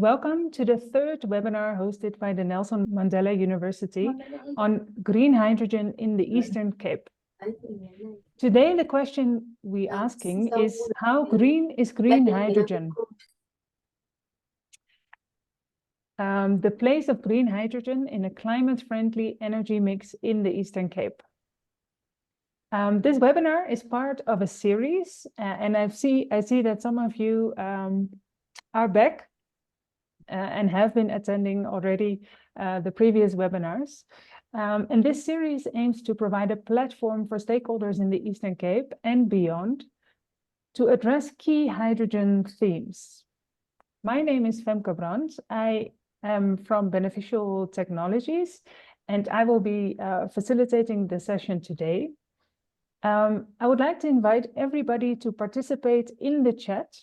Welcome to the third webinar hosted by the Nelson Mandela University on green hydrogen in the Eastern Cape. Today, the question we're asking is, how green is green hydrogen? The place of green hydrogen in a climate-friendly energy mix in the Eastern Cape. This webinar is part of a series, and I see that some of you are back and have been attending already the previous webinars. And this series aims to provide a platform for stakeholders in the Eastern Cape and beyond to address key hydrogen themes. My name is Femke Brandt. I am from Beneficial Technologies, and I will be facilitating the session today. I would like to invite everybody to participate in the chat.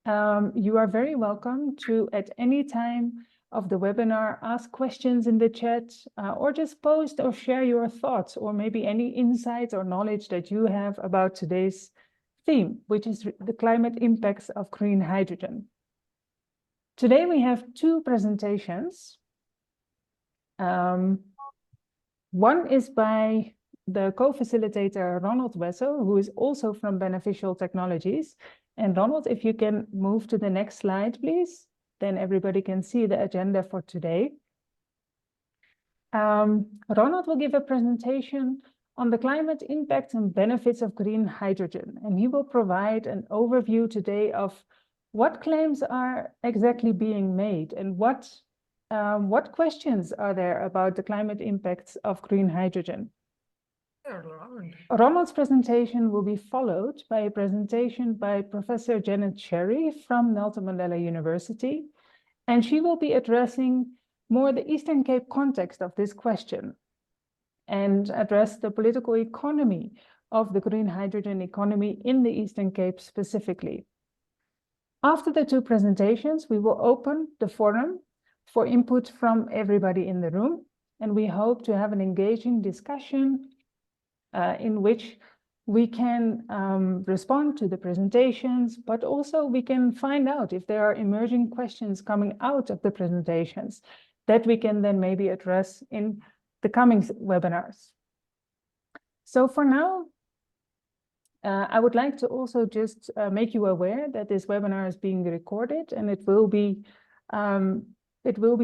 You are very welcome to, at any time of the webinar, ask questions in the chat, or just post or share your thoughts, or maybe any insights or knowledge that you have about today's theme, which is the climate impacts of green hydrogen. Today we have two presentations. One is by the co-facilitator Ronald Wessel, who is also from Beneficial Technologies. And Ronald, if you can move to the next slide, please, then everybody can see the agenda for today. Ronald will give a presentation on the climate impact and benefits of green hydrogen. And he will provide an overview today of what claims are exactly being made and what questions are there about the climate impacts of green hydrogen. Ronald's presentation will be followed by a presentation by Professor Janet Cherry from Nelson Mandela University, and she will be addressing more the Eastern Cape context of this question and address the political economy of the green hydrogen economy in the Eastern Cape specifically. After the two presentations, we will open the forum for input from everybody in the room, and we hope to have an engaging discussion in which we can respond to the presentations, but also we can find out if there are emerging questions coming out of the presentations that we can then maybe address in the coming webinars. So for now, I would like to also just make you aware that this webinar is being recorded, and it will be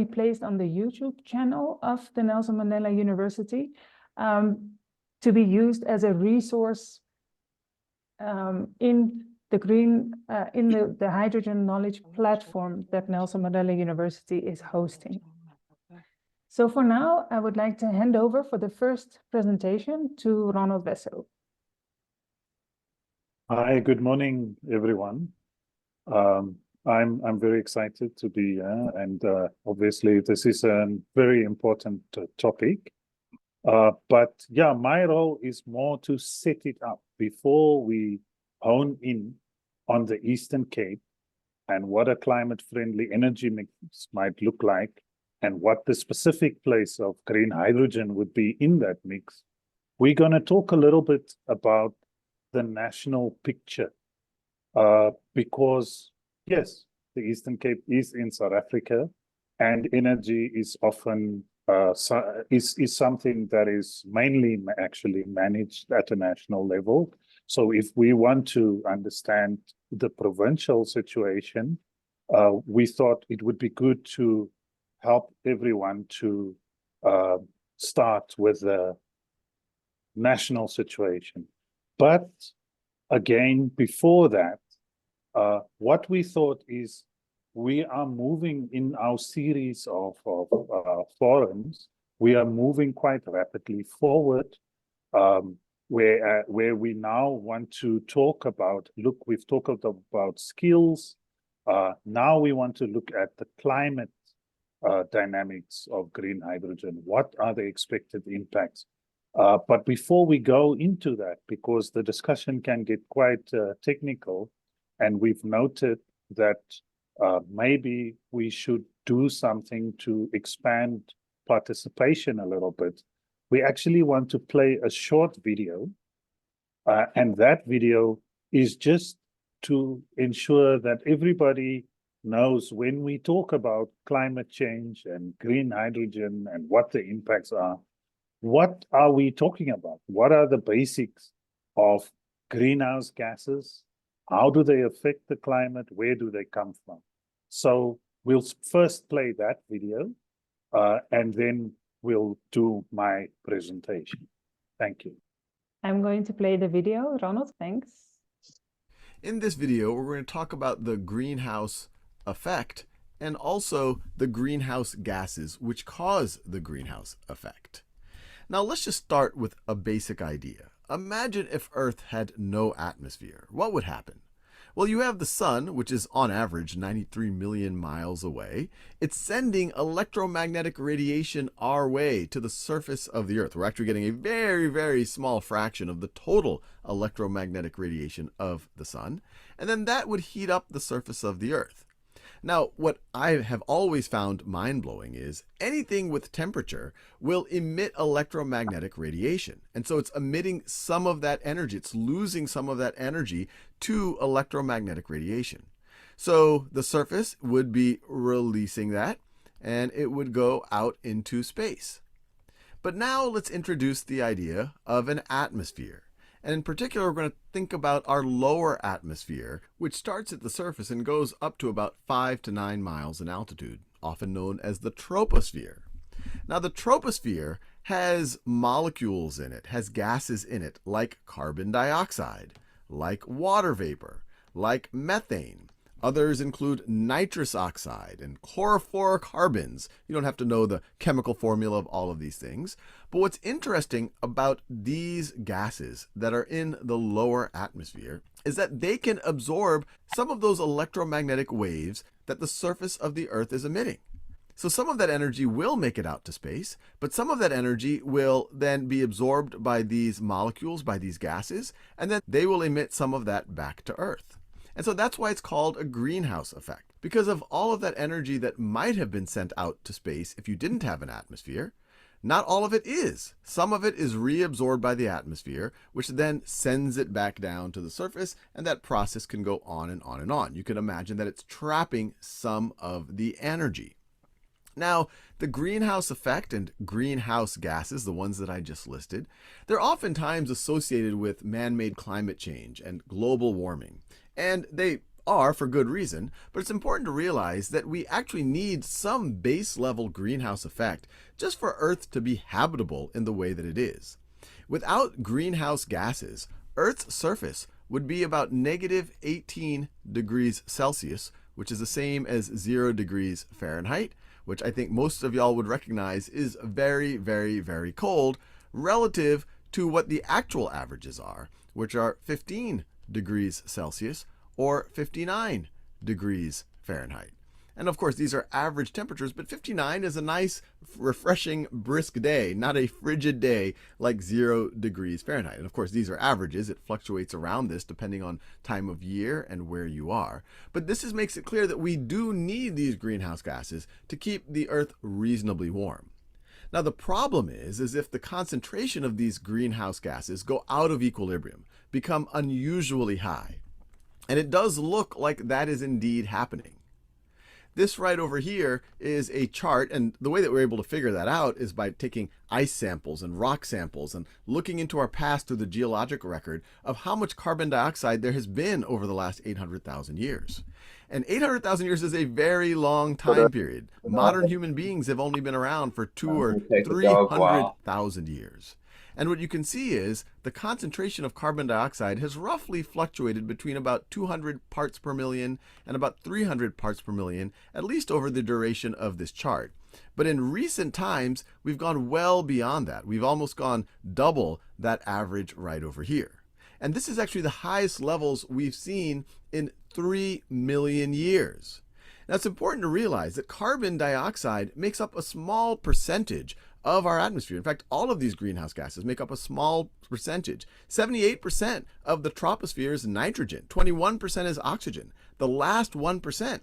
placed on the YouTube channel of the Nelson Mandela University to be used as a resource in the hydrogen knowledge platform that Nelson Mandela University is hosting. So for now, I would like to hand over for the first presentation to Ronald Wessel. Hi, good morning, everyone. I'm very excited to be here, and obviously this is a very important topic. But yeah, my role is more to set it up before we hone in on the Eastern Cape and what a climate-friendly energy mix might look like and what the specific place of green hydrogen would be in that mix. We're going to talk a little bit about the national picture because, yes, the Eastern Cape is in South Africa, and energy is often is something that is mainly actually managed at a national level. So if we want to understand the provincial situation, we thought it would be good to help everyone to start with the national situation. But again, before that, what we thought is we are moving in our series of forums. We are moving quite rapidly forward, where we now want to talk about, look, we've talked about skills. Now we want to look at the climate dynamics of green hydrogen. What are the expected impacts? But before we go into that, because the discussion can get quite technical, and we've noted that maybe we should do something to expand participation a little bit. We actually want to play a short video, and that video is just to ensure that everybody knows when we talk about climate change and green hydrogen and what the impacts are, what are we talking about? What are the basics of greenhouse gases? How do they affect the climate? Where do they come from? So we'll first play that video, and then we'll do my presentation. Thank you. I'm going to play the video. Ronald, thanks. In this video, we're going to talk about the greenhouse effect and also the greenhouse gases which cause the greenhouse effect. Now let's just start with a basic idea. Imagine if Earth had no atmosphere. What would happen? Well, you have the sun, which is on average 93 million miles away. It's sending electromagnetic radiation our way to the surface of the Earth. We're actually getting a very, very small fraction of the total electromagnetic radiation of the sun. And then that would heat up the surface of the Earth. Now, what I have always found mind-blowing is anything with temperature will emit electromagnetic radiation. And so it's emitting some of that energy. It's losing some of that energy to electromagnetic radiation. So the surface would be releasing that, and it would go out into space. But now let's introduce the idea of an atmosphere. And in particular, we're going to think about our lower atmosphere, which starts at the surface and goes up to about 5 to 9 miles in altitude, often known as the troposphere. Now, the troposphere has molecules in it, has gases in it, like carbon dioxide, like water vapor, like methane. Others include nitrous oxide and chlorofluorocarbons. You don't have to know the chemical formula of all of these things. But what's interesting about these gases that are in the lower atmosphere is that they can absorb some of those electromagnetic waves that the surface of the Earth is emitting. So some of that energy will make it out to space, but some of that energy will then be absorbed by these molecules, by these gases, and then they will emit some of that back to Earth. And so that's why it's called a greenhouse effect, because of all of that energy that might have been sent out to space if you didn't have an atmosphere. Not all of it is. Some of it is reabsorbed by the atmosphere, which then sends it back down to the surface, and that process can go on and on and on. You can imagine that it's trapping some of the energy. Now, the greenhouse effect and greenhouse gases, the ones that I just listed, they're oftentimes associated with man-made climate change and global warming. And they are for good reason, but it's important to realize that we actually need some base level greenhouse effect just for Earth to be habitable in the way that it is. Without greenhouse gases, Earth's surface would be about negative 18 degrees Celsius, which is the same as 0 degrees Fahrenheit, which I think most of y'all would recognize is very, very, very cold relative to what the actual averages are, which are 15 degrees Celsius or 59 degrees Fahrenheit. And of course, these are average temperatures, but 59 is a nice, refreshing, brisk day, not a frigid day like 0 degrees Fahrenheit. And of course, these are averages. It fluctuates around this depending on time of year and where you are. But this makes it clear that we do need these greenhouse gases to keep the Earth reasonably warm. Now, the problem is if the concentration of these greenhouse gases go out of equilibrium, become unusually high. And it does look like that is indeed happening. This right over here is a chart, and the way that we're able to figure that out is by taking ice samples and rock samples and looking into our past through the geologic record of how much carbon dioxide there has been over the last 800,000 years. And 800,000 years is a very long time period. Modern human beings have only been around for 200 or 300,000 years. And what you can see is the concentration of carbon dioxide has roughly fluctuated between about 200 parts per million and about 300 parts per million, at least over the duration of this chart. But in recent times, we've gone well beyond that. We've almost gone double that average right over here. And this is actually the highest levels we've seen in 3 million years. Now, it's important to realize that carbon dioxide makes up a small percentage of our atmosphere. In fact, all of these greenhouse gases make up a small percentage. 78% of the troposphere is nitrogen. 21% is oxygen. The last 1%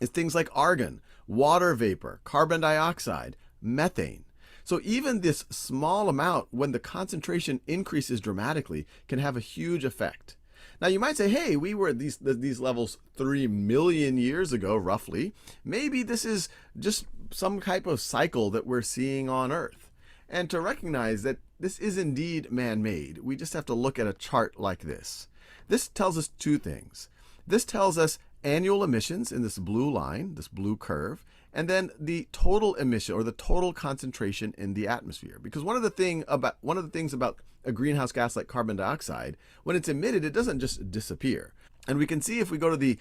is things like argon, water vapor, carbon dioxide, methane. So even this small amount, when the concentration increases dramatically, can have a huge effect. Now you might say, hey, we were at these levels 3 million years ago, roughly. Maybe this is just some type of cycle that we're seeing on Earth. And to recognize that this is indeed man-made, we just have to look at a chart like this. This tells us two things. This tells us annual emissions in this blue line, this blue curve, and then the total emission or the total concentration in the atmosphere. Because one of the things about a greenhouse gas like carbon dioxide, when it's emitted, it doesn't just disappear. And we can see if we go to the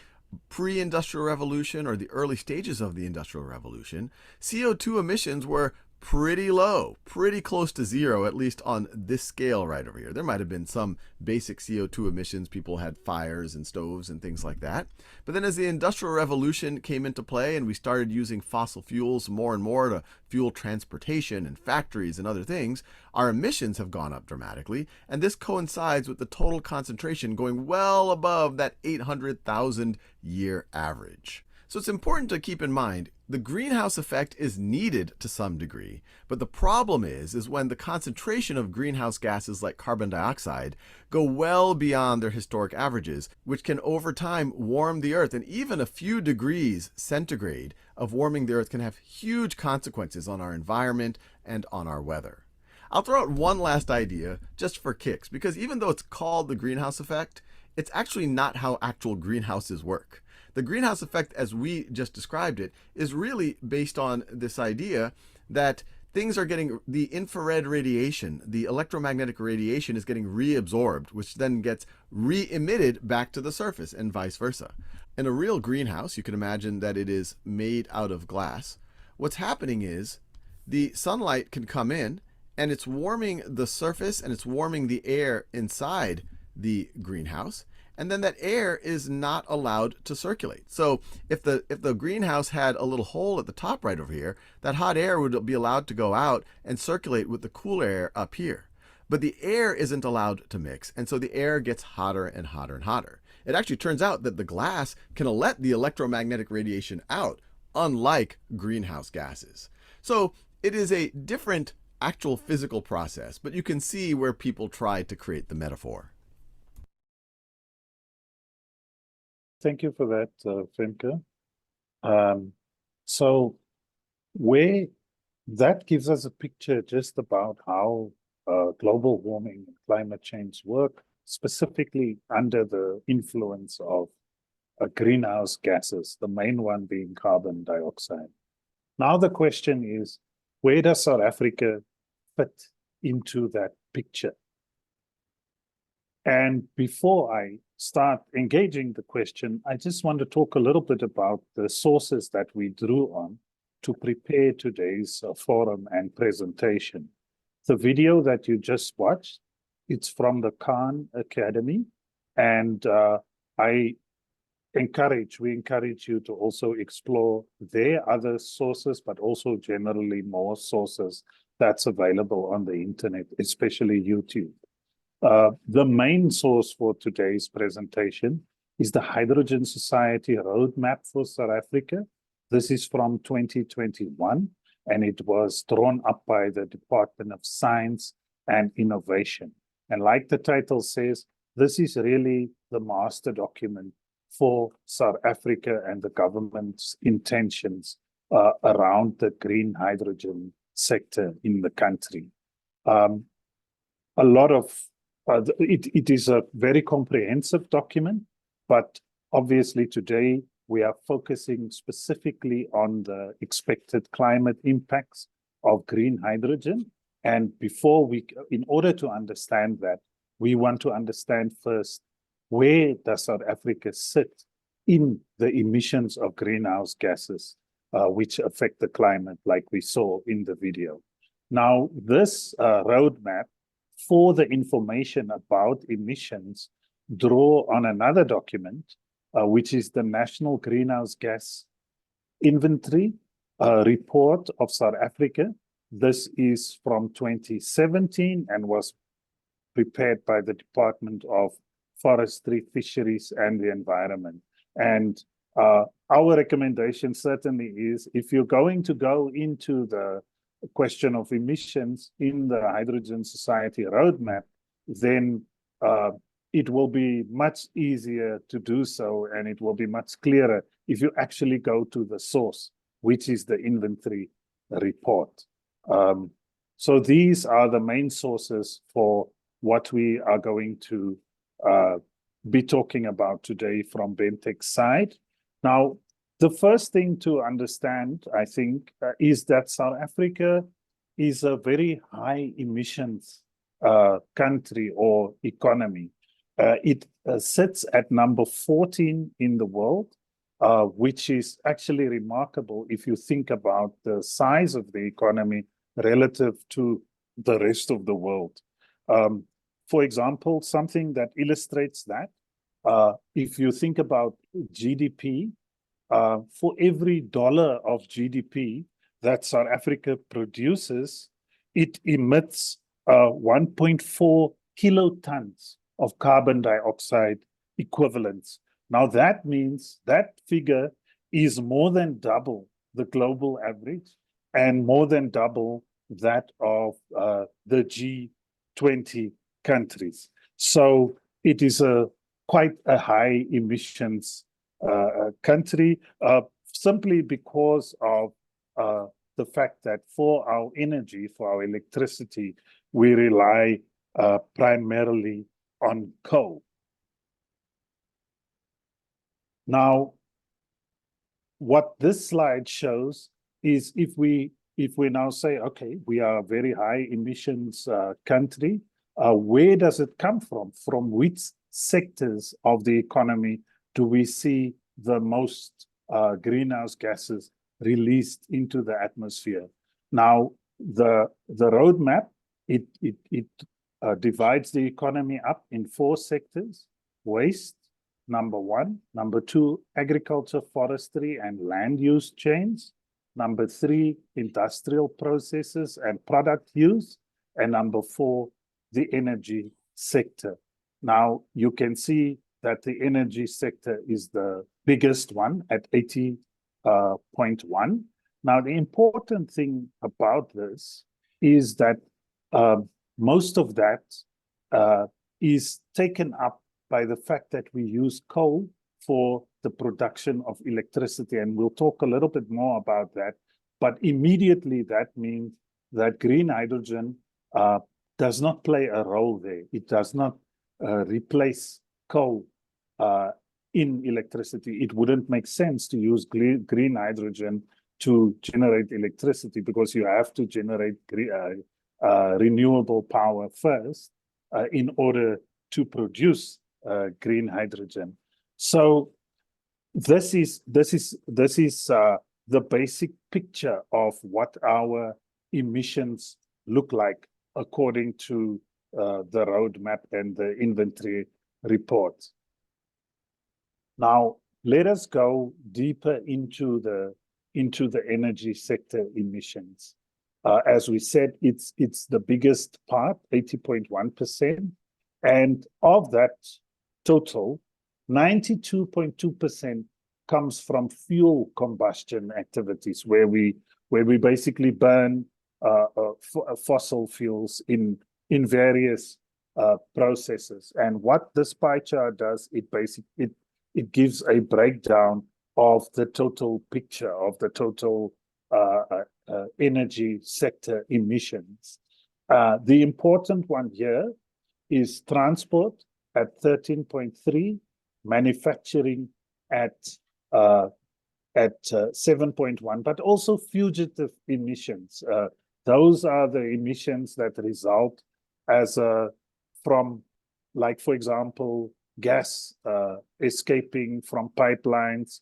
pre-industrial revolution or the early stages of the industrial revolution, CO2 emissions were pretty low, pretty close to zero, at least on this scale right over here. There might have been some basic CO2 emissions. People had fires and stoves and things like that. But then as the Industrial Revolution came into play and we started using fossil fuels more and more to fuel transportation and factories and other things, our emissions have gone up dramatically. And this coincides with the total concentration going well above that 800,000 year average. So it's important to keep in mind the greenhouse effect is needed to some degree, but the problem is when the concentration of greenhouse gases like carbon dioxide go well beyond their historic averages, which can over time warm the Earth, and even a few degrees centigrade of warming the Earth can have huge consequences on our environment and on our weather. I'll throw out one last idea just for kicks, because even though it's called the greenhouse effect, it's actually not how actual greenhouses work. The greenhouse effect, as we just described it, is really based on this idea that things are getting, the infrared radiation, the electromagnetic radiation is getting reabsorbed, which then gets re-emitted back to the surface and vice versa. In a real greenhouse, you can imagine that it is made out of glass. What's happening is the sunlight can come in and it's warming the surface and it's warming the air inside the greenhouse. And then that air is not allowed to circulate. So if the greenhouse had a little hole at the top right over here, that hot air would be allowed to go out and circulate with the cool air up here. But the air isn't allowed to mix, and so the air gets hotter and hotter and hotter. It actually turns out that the glass can let the electromagnetic radiation out, unlike greenhouse gases. So it is a different actual physical process, but you can see where people try to create the metaphor. Thank you for that, Femke. So where that gives us a picture just about how global warming and climate change work, specifically under the influence of greenhouse gases, the main one being carbon dioxide. Now the question is, where does South Africa fit into that picture? And before I start engaging the question, I just want to talk a little bit about the sources that we drew on to prepare today's forum and presentation. The video that you just watched, it's from the Khan Academy, and we encourage you to also explore their other sources, but also generally more sources that's available on the internet, especially YouTube. The main source for today's presentation is the Hydrogen Society Roadmap for South Africa. This is from 2021, and it was drawn up by the Department of Science and Innovation. And like the title says, this is really the master document for South Africa and the government's intentions around the green hydrogen sector in the country. It is a very comprehensive document, but obviously today we are focusing specifically on the expected climate impacts of green hydrogen. And in order to understand that, we want to understand first, where does South Africa sit in the emissions of greenhouse gases, which affect the climate, like we saw in the video. Now, this roadmap for the information about emissions draw on another document, which is the National Greenhouse Gas Inventory Report of South Africa. This is from 2017 and was prepared by the Department of Forestry, Fisheries, and the Environment. And our recommendation certainly is, if you're going to go into the question of emissions in the Hydrogen Society roadmap, then it will be much easier to do so, and it will be much clearer if you actually go to the source, which is the inventory report. So these are the main sources for what we are going to be talking about today from Bentech's side. Now, the first thing to understand, I think, is that South Africa is a very high emissions country or economy. It sits at number 14 in the world, which is actually remarkable if you think about the size of the economy relative to the rest of the world. For example, something that illustrates that, if you think about GDP, for every dollar of GDP that South Africa produces, it emits 1.4 kilotons of carbon dioxide equivalents. Now that means that figure is more than double the global average and more than double that of the G20 countries. So it is quite a high emissions country, simply because of the fact that for our energy, for our electricity, we rely primarily on coal. Now, what this slide shows is if we now say, okay, we are a very high emissions country, where does it come from? From which sectors of the economy do we see the most greenhouse gases released into the atmosphere? Now, the roadmap, it divides the economy up in 4 sectors: waste, number 1; number 2, agriculture, forestry, and land use chains; number 3, industrial processes and product use; and number 4, the energy sector. Now, you can see that the energy sector is the biggest one at 80.1. Now, the important thing about this is that most of that is taken up by the fact that we use coal for the production of electricity, and we'll talk a little bit more about that. But immediately that means that green hydrogen does not play a role there. It does not replace coal in electricity. It wouldn't make sense to use green hydrogen to generate electricity, because you have to generate renewable power first in order to produce green hydrogen. So this is the basic picture of what our emissions look like according to the roadmap and the inventory report. Now, let us go deeper into the energy sector emissions. As we said, it's the biggest part, 80.1%, and of that total, 92.2% comes from fuel combustion activities, where we basically burn fossil fuels in various processes. And what this pie chart does, it gives a breakdown of the total picture of the total energy sector emissions. The important one here is transport at 13.3, manufacturing at 7.1, but also fugitive emissions. Those are the emissions that result from, like, for example, gas escaping from pipelines,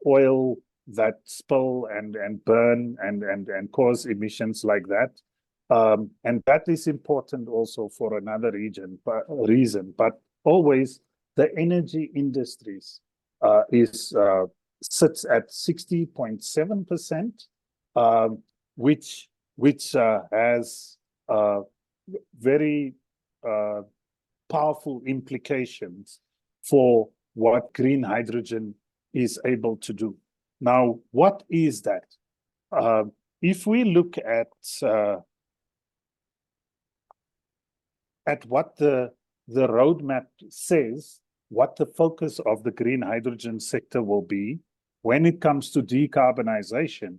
oil that spill and burn and cause emissions like that. And that is important also for another reason, but always the energy industries sits at 60.7%, which has very powerful implications for what green hydrogen is able to do. Now, what is that? If we look at what the the roadmap says what the focus of the green hydrogen sector will be when it comes to decarbonization,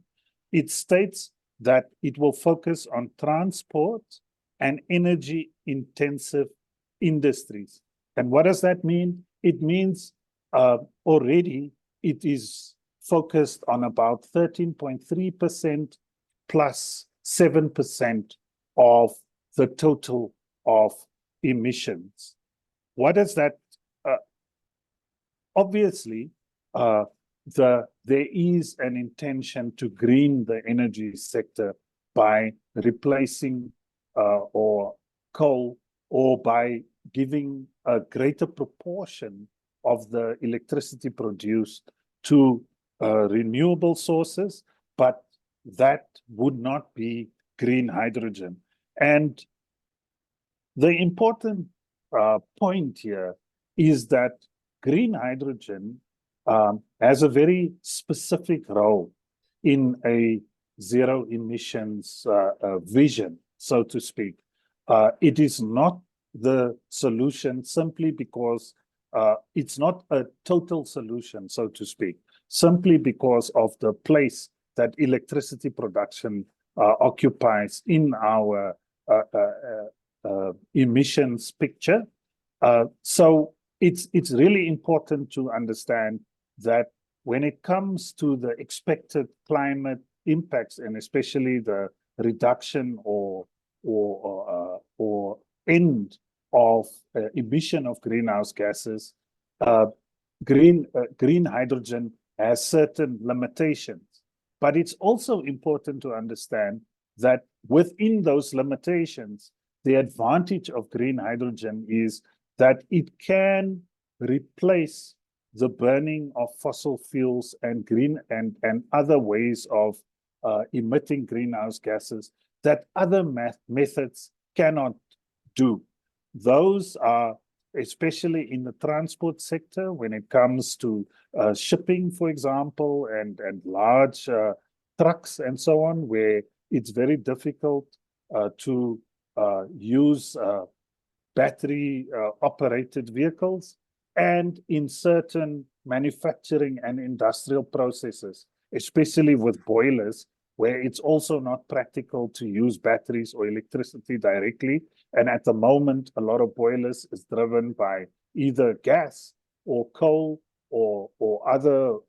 it states that it will focus on transport and energy-intensive industries. And what does that mean? It means already it is focused on about 13.3% plus 7% of the total of emissions. What does that? Obviously, there is an intention to green the energy sector by replacing or coal, or by giving a greater proportion of the electricity produced to renewable sources, but that would not be green hydrogen. And the important point here is that green hydrogen has a very specific role in a zero emissions vision, so to speak. It is not the solution simply because it's not a total solution, so to speak, simply because of the place that electricity production occupies in our emissions picture. So it's really important to understand that when it comes to the expected climate impacts, and especially the reduction or end of emission of greenhouse gases, green hydrogen has certain limitations. But it's also important to understand that within those limitations, the advantage of green hydrogen is that it can replace the burning of fossil fuels and other ways of emitting greenhouse gases that other methods cannot do. Those are especially in the transport sector when it comes to shipping, for example, and large trucks and so on, where it's very difficult to use battery operated vehicles, and in certain manufacturing and industrial processes, especially with boilers, where it's also not practical to use batteries or electricity directly. And at the moment, a lot of boilers is driven by either gas or coal or other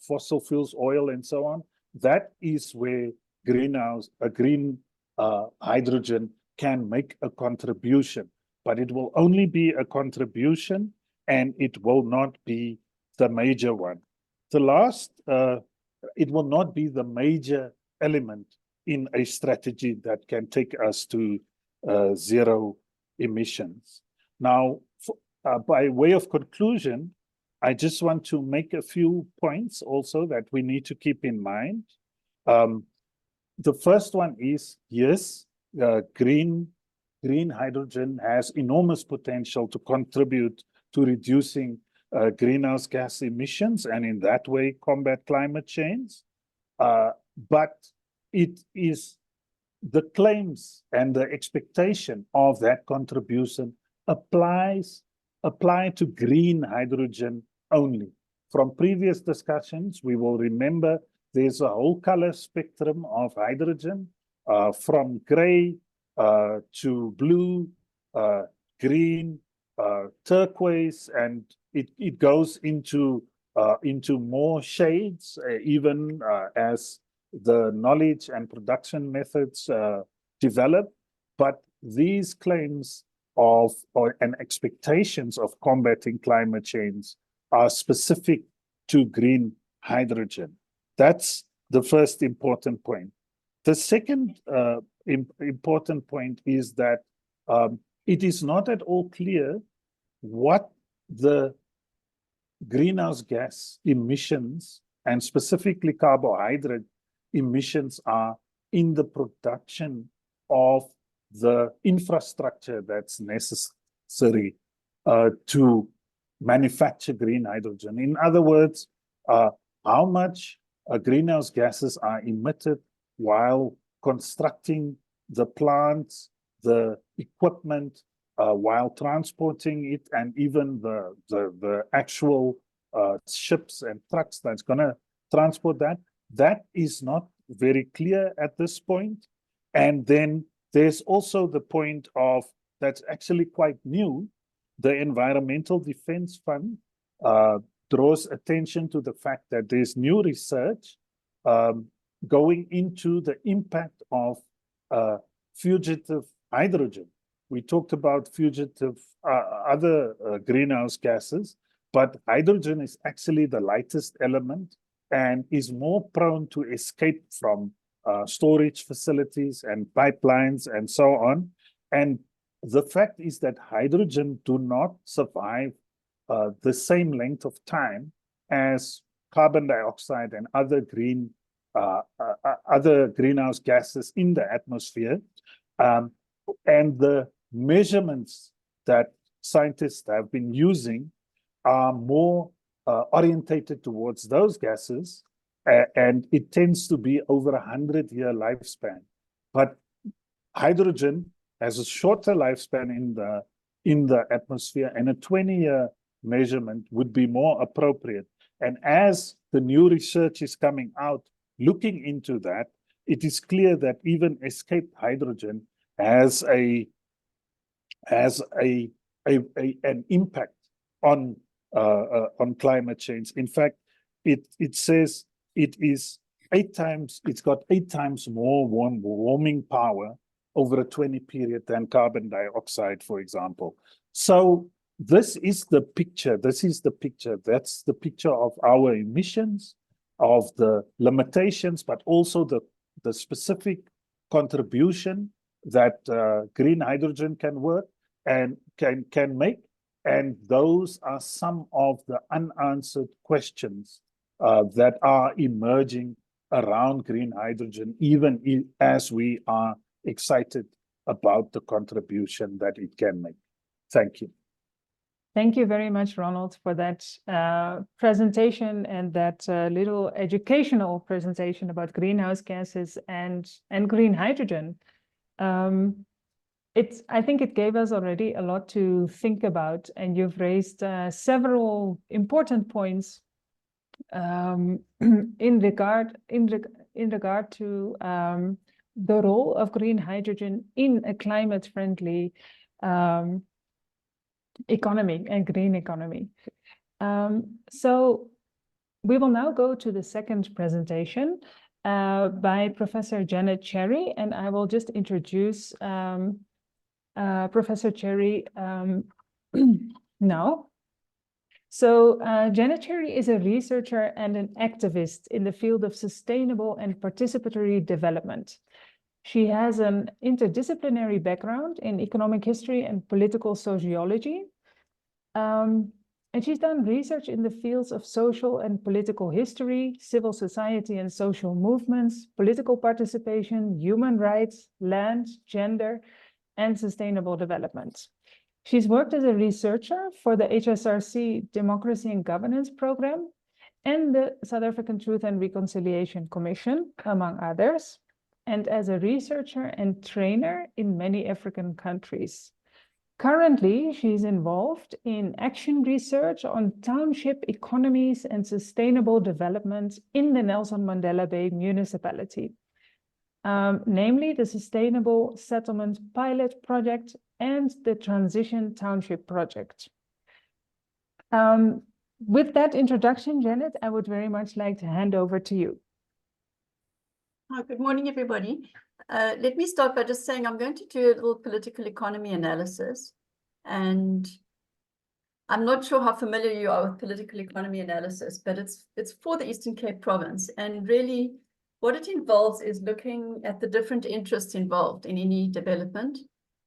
fossil fuels, oil and so on. That is where green hydrogen can make a contribution, but it will only be a contribution and it will not be the major one. The last, it will not be the major element in a strategy that can take us to zero emissions. Now, by way of conclusion, I just want to make a few points also that we need to keep in mind. The first one is, yes, green hydrogen has enormous potential to contribute to reducing greenhouse gas emissions and in that way combat climate change. But it is the claims and the expectation of that contribution apply to green hydrogen only. From previous discussions, we will remember there's a whole color spectrum of hydrogen, from gray to blue, green, turquoise, and it goes into more shades, even as the knowledge and production methods develop. But these claims and expectations of combating climate change are specific to green hydrogen. That's the first important point. The second important point is that it is not at all clear what the greenhouse gas emissions and specifically carbohydrate emissions are in the production of the infrastructure that's necessary to manufacture green hydrogen. In other words, how much greenhouse gases are emitted while constructing the plants, the equipment, while transporting it, and even the actual ships and trucks that's going to transport that is not very clear at this point. And then there's also the point of, that's actually quite new, the Environmental Defense Fund draws attention to the fact that there's new research going into the impact of fugitive hydrogen. We talked about fugitive other greenhouse gases, but hydrogen is actually the lightest element and is more prone to escape from storage facilities and pipelines and so on. And the fact is that hydrogen do not survive the same length of time as carbon dioxide and other greenhouse gases in the atmosphere. And the measurements that scientists have been using are more orientated towards those gases, and it tends to be over 100-year lifespan. But hydrogen has a shorter lifespan in the atmosphere, and a 20-year measurement would be more appropriate. And as the new research is coming out, looking into that, it is clear that even escaped hydrogen has an impact on climate change. In fact, it says it's got 8 times more warming power over a 20 period than carbon dioxide, for example. So this is the picture. That's the picture of our emissions, of the limitations, but also the specific contribution that green hydrogen can work and can make. And those are some of the unanswered questions that are emerging around green hydrogen, even as we are excited about the contribution that it can make. Thank you. Thank you very much, Ronald, for that presentation and that little educational presentation about greenhouse gases and green hydrogen. I think it gave us already a lot to think about, and you've raised several important points in regard to the role of green hydrogen in a climate-friendly economy and green economy. So we will now go to the second presentation by Professor Janet Cherry, and I will just introduce Professor Cherry now. So Janet Cherry is a researcher and an activist in the field of sustainable and participatory development. She has an interdisciplinary background in economic history and political sociology. And she's done research in the fields of social and political history, civil society and social movements, political participation, human rights, land, gender, and sustainable development. She's worked as a researcher for the HSRC Democracy and Governance Program and the South African Truth and Reconciliation Commission, among others, and as a researcher and trainer in many African countries. Currently, she's involved in action research on township economies and sustainable development in the Nelson Mandela Bay municipality, namely the Sustainable Settlement Pilot Project and the Transition Township Project. With that introduction, Janet, I would very much like to hand over to you. Good morning, everybody. Let me start by just saying I'm going to do a little political economy analysis. And I'm not sure how familiar you are with political economy analysis, but it's for the Eastern Cape province. And really, what it involves is looking at the different interests involved in any development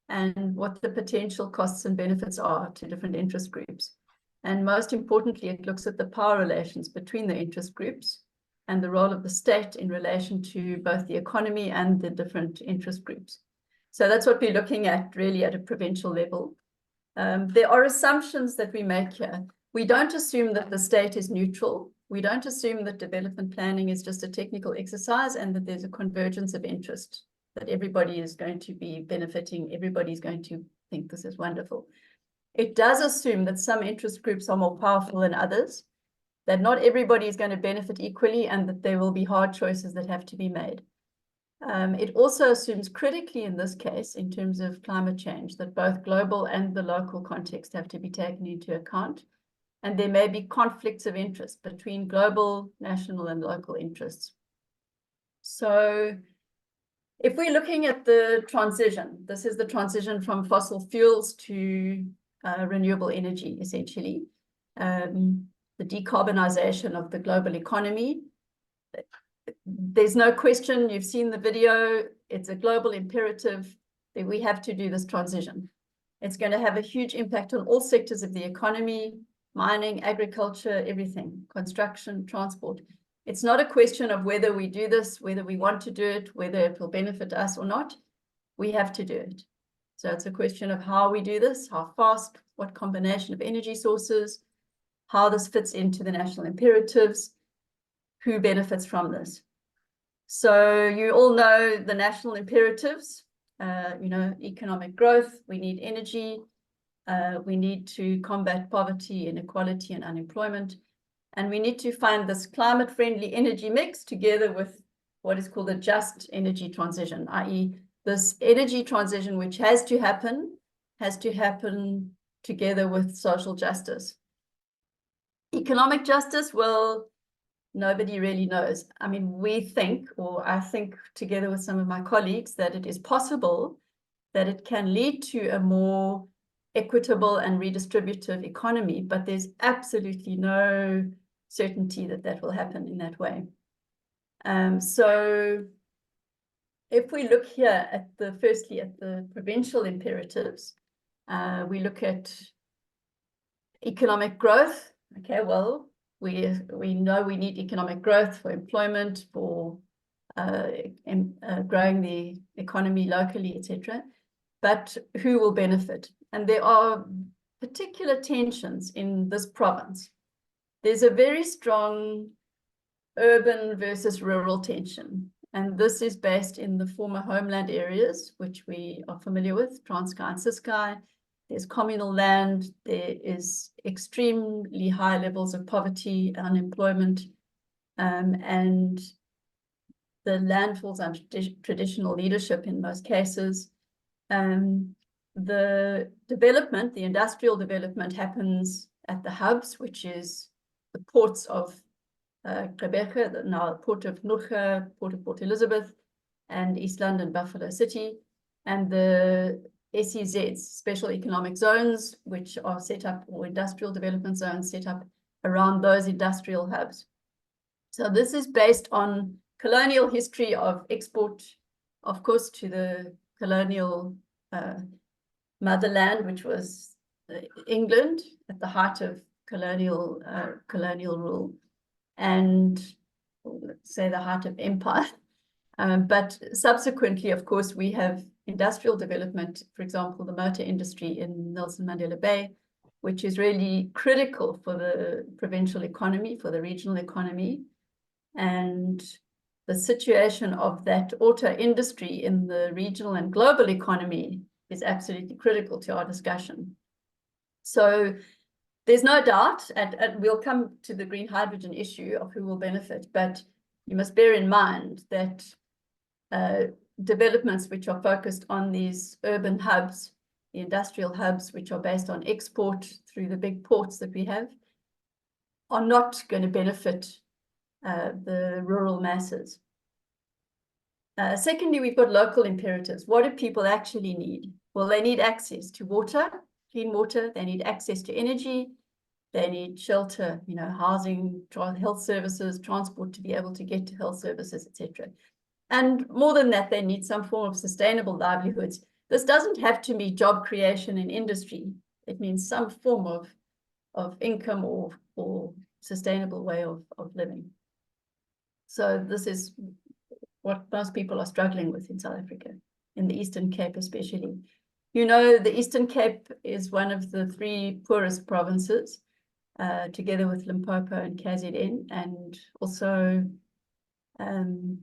and what the potential costs and benefits are to different interest groups. And most importantly, it looks at the power relations between the interest groups and the role of the state in relation to both the economy and the different interest groups. So that's what we're looking at really at a provincial level. There are assumptions that we make here. We don't assume that the state is neutral. We don't assume that development planning is just a technical exercise and that there's a convergence of interest, that everybody is going to be benefiting, everybody's going to think this is wonderful. It does assume that some interest groups are more powerful than others, that not everybody is going to benefit equally, and that there will be hard choices that have to be made. It also assumes critically in this case, in terms of climate change, that both global and the local context have to be taken into account. And there may be conflicts of interest between global, national, and local interests. So if we're looking at the transition, this is the transition from fossil fuels to renewable energy, essentially. The decarbonization of the global economy. There's no question, you've seen the video, it's a global imperative that we have to do this transition. It's going to have a huge impact on all sectors of the economy, mining, agriculture, everything, construction, transport. It's not a question of whether we do this, whether we want to do it, whether it will benefit us or not. We have to do it. So it's a question of how we do this, how fast, what combination of energy sources, how this fits into the national imperatives, who benefits from this. So you all know the national imperatives, economic growth, we need energy, we need to combat poverty, inequality, and unemployment. And we need to find this climate-friendly energy mix together with what is called a just energy transition, i.e. this energy transition which has to happen together with social justice. Economic justice, well, nobody really knows. I mean, we think, or I think together with some of my colleagues, that it is possible that it can lead to a more equitable and redistributive economy, but there's absolutely no certainty that that will happen in that way. So if we look here at firstly at the provincial imperatives, we look at economic growth. Okay, well, we know we need economic growth for employment, for growing the economy locally, etc. But who will benefit? And there are particular tensions in this province. There's a very strong urban versus rural tension. And this is based in the former homeland areas, which we are familiar with, Transkei and Ciskei. There's communal land, there is extremely high levels of poverty, unemployment, and the land falls under traditional leadership in most cases. The development, the industrial development, happens at the hubs, which is the ports of Gqeberha, now the port of Ngqura, port of Port Elizabeth, and East London, Buffalo City, and the SEZs, special economic zones, which are set up, or industrial development zones set up around those industrial hubs. So this is based on colonial history of export, of course, to the colonial motherland, which was England at the height of colonial rule, and let's say the height of empire. But subsequently, of course, we have industrial development, for example, the motor industry in Nelson Mandela Bay, which is really critical for the provincial economy, for the regional economy. And the situation of that auto industry in the regional and global economy is absolutely critical to our discussion. So there's no doubt, and we'll come to the green hydrogen issue of who will benefit, but you must bear in mind that developments which are focused on these urban hubs, the industrial hubs, which are based on export through the big ports that we have, are not going to benefit the rural masses. Secondly, we've got local imperatives. What do people actually need? Well, they need access to water, clean water. They need access to energy. They need shelter, housing, health services, transport to be able to get to health services, etc. And more than that, they need some form of sustainable livelihoods. This doesn't have to be job creation in industry. It means some form of income or sustainable way of living. So this is what most people are struggling with in South Africa, in the Eastern Cape especially. The Eastern Cape is one of the 3 poorest provinces, together with Limpopo and KZN, and also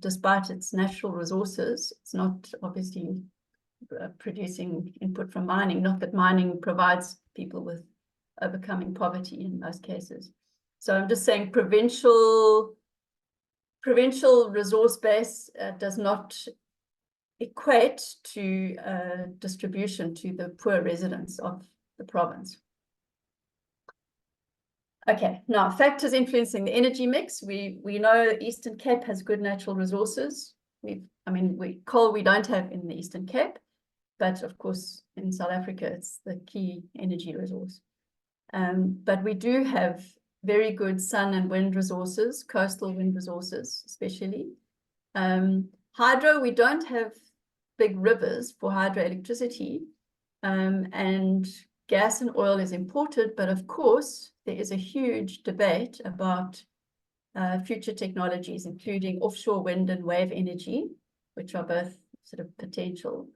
despite its natural resources, it's not obviously producing input from mining, not that mining provides people with overcoming poverty in most cases. So I'm just saying provincial resource base does not equate to distribution to the poor residents of the province. Okay, now factors influencing the energy mix. We know Eastern Cape has good natural resources. Coal we don't have in the Eastern Cape, but of course in South Africa it's the key energy resource. But we do have very good sun and wind resources, coastal wind resources especially. Hydro, we don't have big rivers for hydroelectricity, and gas and oil is imported, but of course there is a huge debate about future technologies, including offshore wind and wave energy, which are both sort of potential.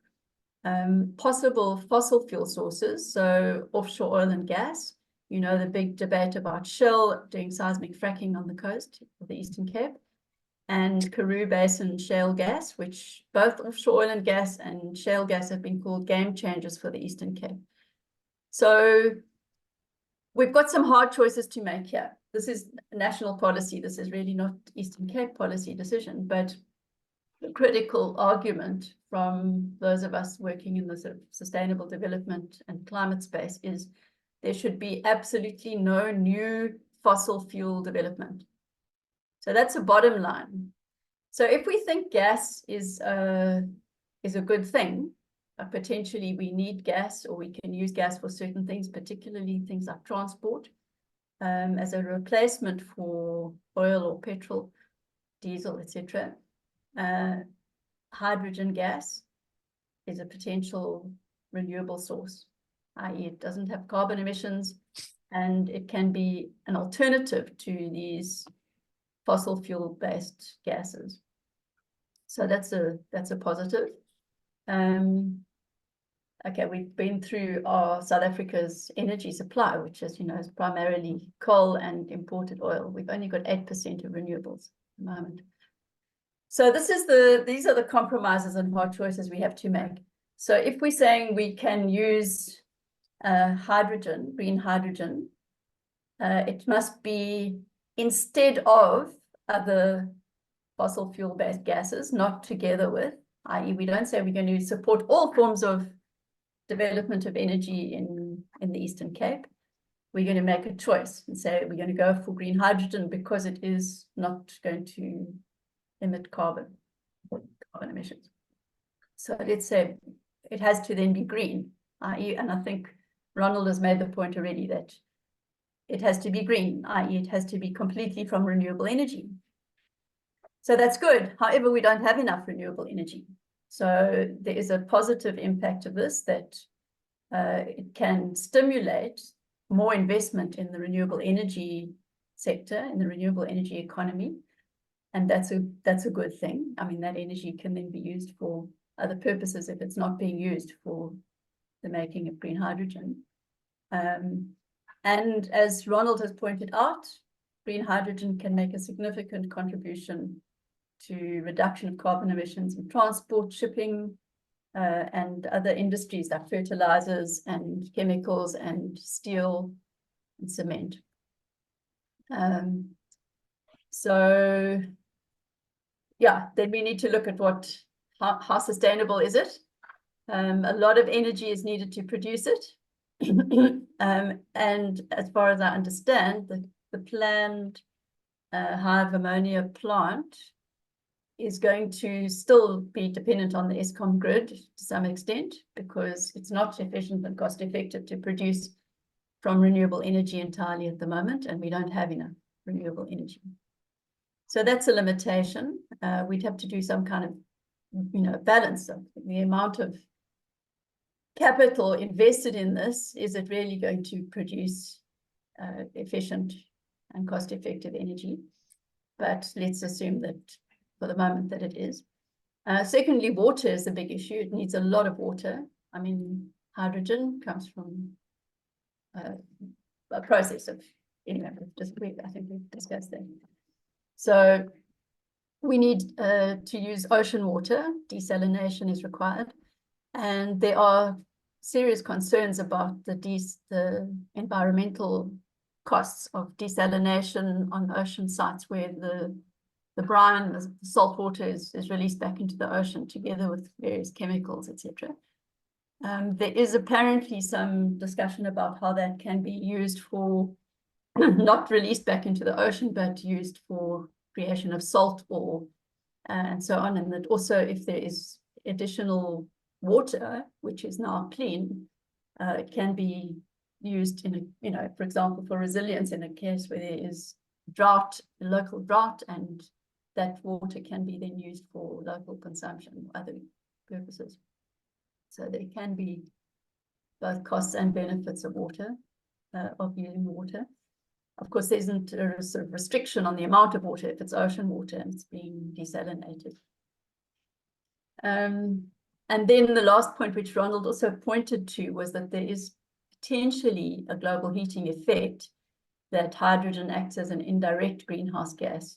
Possible fossil fuel sources, so offshore oil and gas. You know, the big debate about Shell doing seismic fracking on the coast of the Eastern Cape, and Karoo Basin shale gas, which both offshore oil and gas and shale gas have been called game changers for the Eastern Cape. So we've got some hard choices to make here. This is national policy. This is really not Eastern Cape policy decision, but the critical argument from those of us working in the sort of sustainable development and climate space is there should be absolutely no new fossil fuel development. So that's a bottom line. So if we think gas is a good thing, potentially we need gas, or we can use gas for certain things, particularly things like transport, as a replacement for oil or petrol, diesel, etc. Hydrogen gas is a potential renewable source, i.e. it doesn't have carbon emissions, and it can be an alternative to these fossil fuel based gases. So that's a positive. Okay, we've been through our South Africa's energy supply, which, as you know, is primarily coal and imported oil. We've only got 8% of renewables at the moment. So these are the compromises and hard choices we have to make. So if we're saying we can use hydrogen, green hydrogen, it must be instead of other fossil fuel-based gases, not together with, i.e. we don't say we're going to support all forms of development of energy in the Eastern Cape. We're going to make a choice and say we're going to go for green hydrogen because it is not going to emit carbon emissions. So let's say it has to then be green, i.e. and I think Ronald has made the point already that it has to be green, i.e. it has to be completely from renewable energy. So that's good. However, we don't have enough renewable energy. So there is a positive impact of this, that it can stimulate more investment in the renewable energy sector, in the renewable energy economy. And that's a good thing. I mean, that energy can then be used for other purposes if it's not being used for the making of green hydrogen. And as Ronald has pointed out, green hydrogen can make a significant contribution to reduction of carbon emissions in transport, shipping, and other industries like fertilizers and chemicals and steel and cement. So yeah, then we need to look at how sustainable is it? A lot of energy is needed to produce it. And as far as I understand, the planned Hive ammonia plant is going to still be dependent on the Eskom grid to some extent, because it's not efficient and cost effective to produce from renewable energy entirely at the moment, and we don't have enough renewable energy. So that's a limitation. We'd have to do some kind of, balance of the amount of capital invested in this. Is it really going to produce efficient and cost-effective energy? But let's assume that for the moment that it is. Secondly, water is a big issue. It needs a lot of water. I mean, hydrogen comes from a process of, I think we've discussed that. So we need to use ocean water. Desalination is required. And there are serious concerns about the environmental costs of desalination on ocean sites where the brine, the salt water is released back into the ocean together with various chemicals, etc. There is apparently some discussion about how that can be used for, not released back into the ocean, but used for creation of salt ore and so on. And that also if there is additional water, which is now clean, it can be used in a, for example, for resilience in a case where there is drought, local drought, and that water can be then used for local consumption or other purposes. So there can be both costs and benefits of water, of using water. Of course, there isn't a sort of restriction on the amount of water if it's ocean water and it's being desalinated. And then the last point, which Ronald also pointed to, was that there is potentially a global heating effect, that hydrogen acts as an indirect greenhouse gas.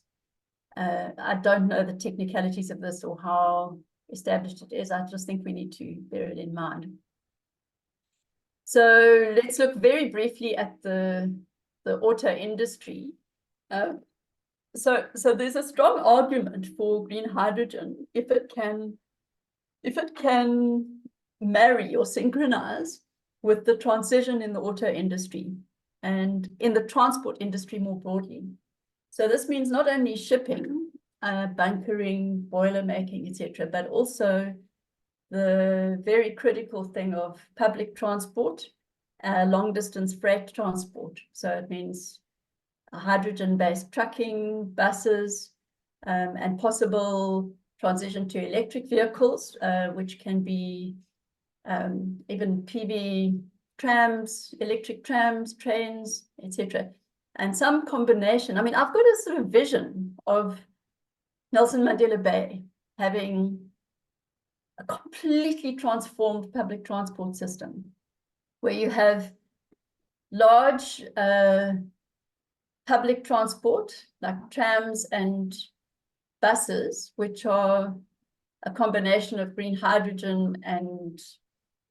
I don't know the technicalities of this or how established it is. I just think we need to bear it in mind. So let's look very briefly at the auto industry. So there's a strong argument for green hydrogen if it can marry or synchronize with the transition in the auto industry and in the transport industry more broadly. So this means not only shipping, bunkering, boiler making, etc., but also the very critical thing of public transport, long distance freight transport. So it means hydrogen-based trucking, buses, and possible transition to electric vehicles, which can be even PV trams, electric trams, trains, etc. And some combination. I mean, I've got a sort of vision of Nelson Mandela Bay having a completely transformed public transport system where you have large public transport like trams and buses, which are a combination of green hydrogen and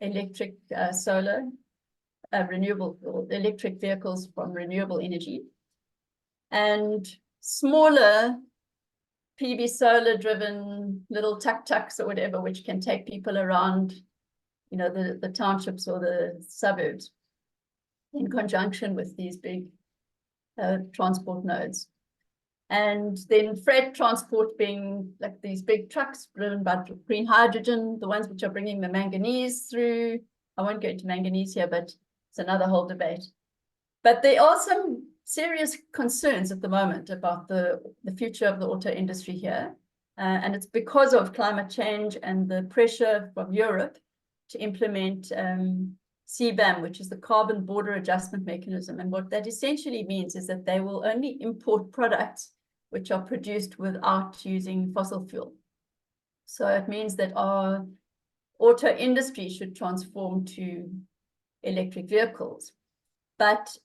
electric solar, renewable electric vehicles from renewable energy, and smaller PV solar driven little tuk-tuks or whatever, which can take people around, the townships or the suburbs in conjunction with these big transport nodes. And then freight transport being like these big trucks driven by green hydrogen, the ones which are bringing the manganese through. I won't go into manganese here, but it's another whole debate. But there are some serious concerns at the moment about the future of the auto industry here. And it's because of climate change and the pressure from Europe to implement CBAM, which is the Carbon Border Adjustment Mechanism. And what that essentially means is that they will only import products which are produced without using fossil fuel. So it means that our auto industry should transform to electric vehicles. But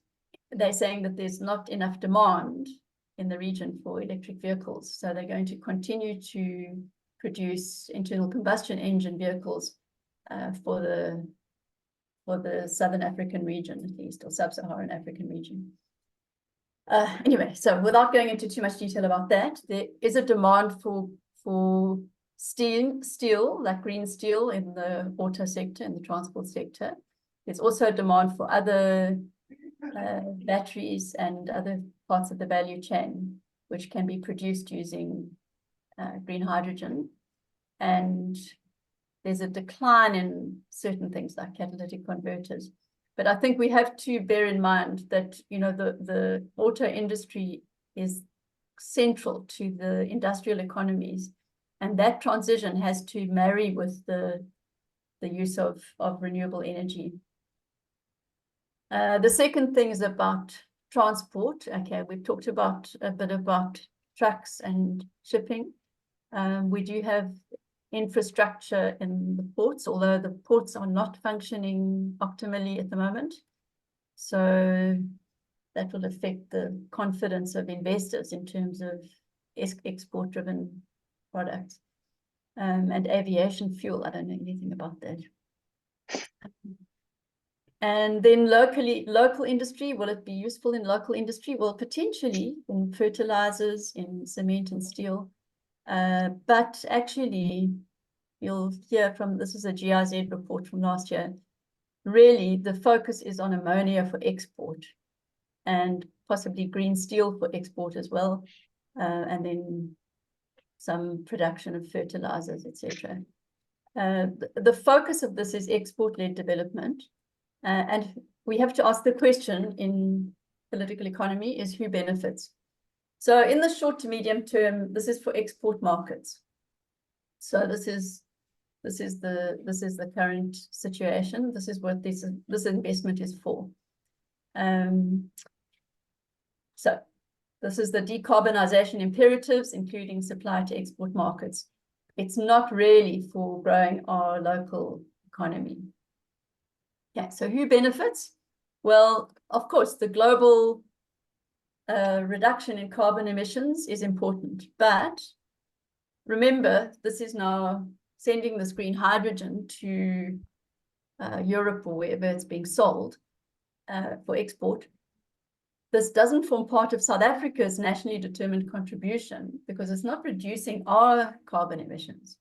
they're saying that there's not enough demand in the region for electric vehicles. So they're going to continue to produce internal combustion engine vehicles for the Southern African region, at least, or Sub-Saharan African region. Anyway, so without going into too much detail about that, there is a demand for steel, like green steel in the auto sector, in the transport sector. There's also a demand for other batteries and other parts of the value chain, which can be produced using green hydrogen. And there's a decline in certain things like catalytic converters. But I think we have to bear in mind that, the auto industry is central to the industrial economies. And that transition has to marry with the use of renewable energy. The second thing is about transport. Okay, we've talked a bit about trucks and shipping. We do have infrastructure in the ports, although the ports are not functioning optimally at the moment. So that will affect the confidence of investors in terms of export-driven products. and aviation fuel. I don't know anything about that. And then local industry, will it be useful in local industry? Well, potentially in fertilizers, in cement and steel. But actually, you'll hear from, this is a GIZ report from last year, really the focus is on ammonia for export and possibly green steel for export as well, and then some production of fertilizers, etc. The focus of this is export-led development. And we have to ask the question in political economy is who benefits? So in the short to medium term, this is for export markets. So this is the current situation. This is what this investment is for. So this is the decarbonization imperatives, including supply to export markets. It's not really for growing our local economy. Okay, so who benefits? Well, of course, the global reduction in carbon emissions is important, but remember, this is now sending this green hydrogen to Europe or wherever it's being sold for export. This doesn't form part of South Africa's nationally determined contribution because it's not reducing our carbon emissions.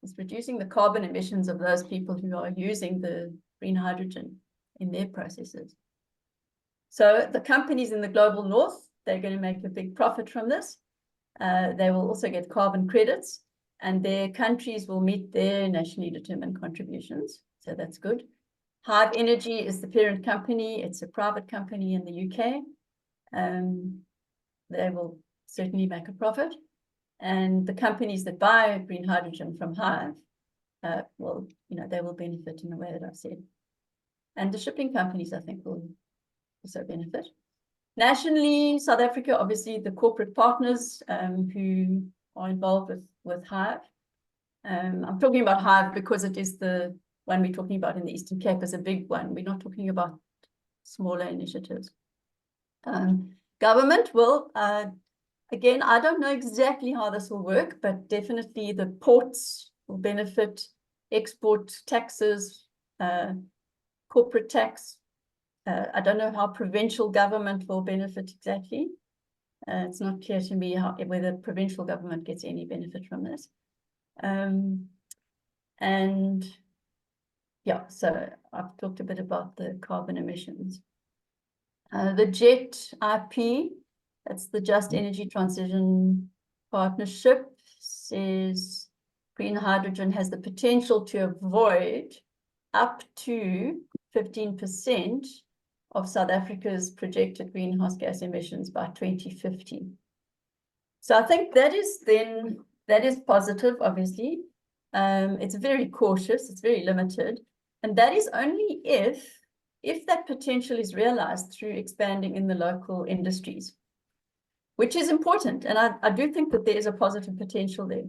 It's reducing the carbon emissions of those people who are using the green hydrogen in their processes. So the companies in the global north, they're going to make a big profit from this. They will also get carbon credits, and their countries will meet their nationally determined contributions. So that's good. Hive Energy is the parent company. It's a private company in the UK. They will certainly make a profit. And the companies that buy green hydrogen from Hive, well, they will benefit in the way that I've said. And the shipping companies, I think, will also benefit. Nationally, South Africa, obviously, the corporate partners who are involved with Hive. I'm talking about Hive because it is the one we're talking about in the Eastern Cape as a big one. We're not talking about smaller initiatives. Government will, again, I don't know exactly how this will work, but definitely the ports will benefit, export taxes, corporate tax. I don't know how provincial government will benefit exactly. It's not clear to me whether provincial government gets any benefit from this. And yeah, so I've talked a bit about the carbon emissions. The JET IP, that's the Just Energy Transition Partnership, says green hydrogen has the potential to avoid up to 15% of South Africa's projected greenhouse gas emissions by 2050. So I think that is positive, obviously. It's very cautious, it's very limited. And that is only if that potential is realized through expanding in the local industries, which is important. And I do think that there is a positive potential there.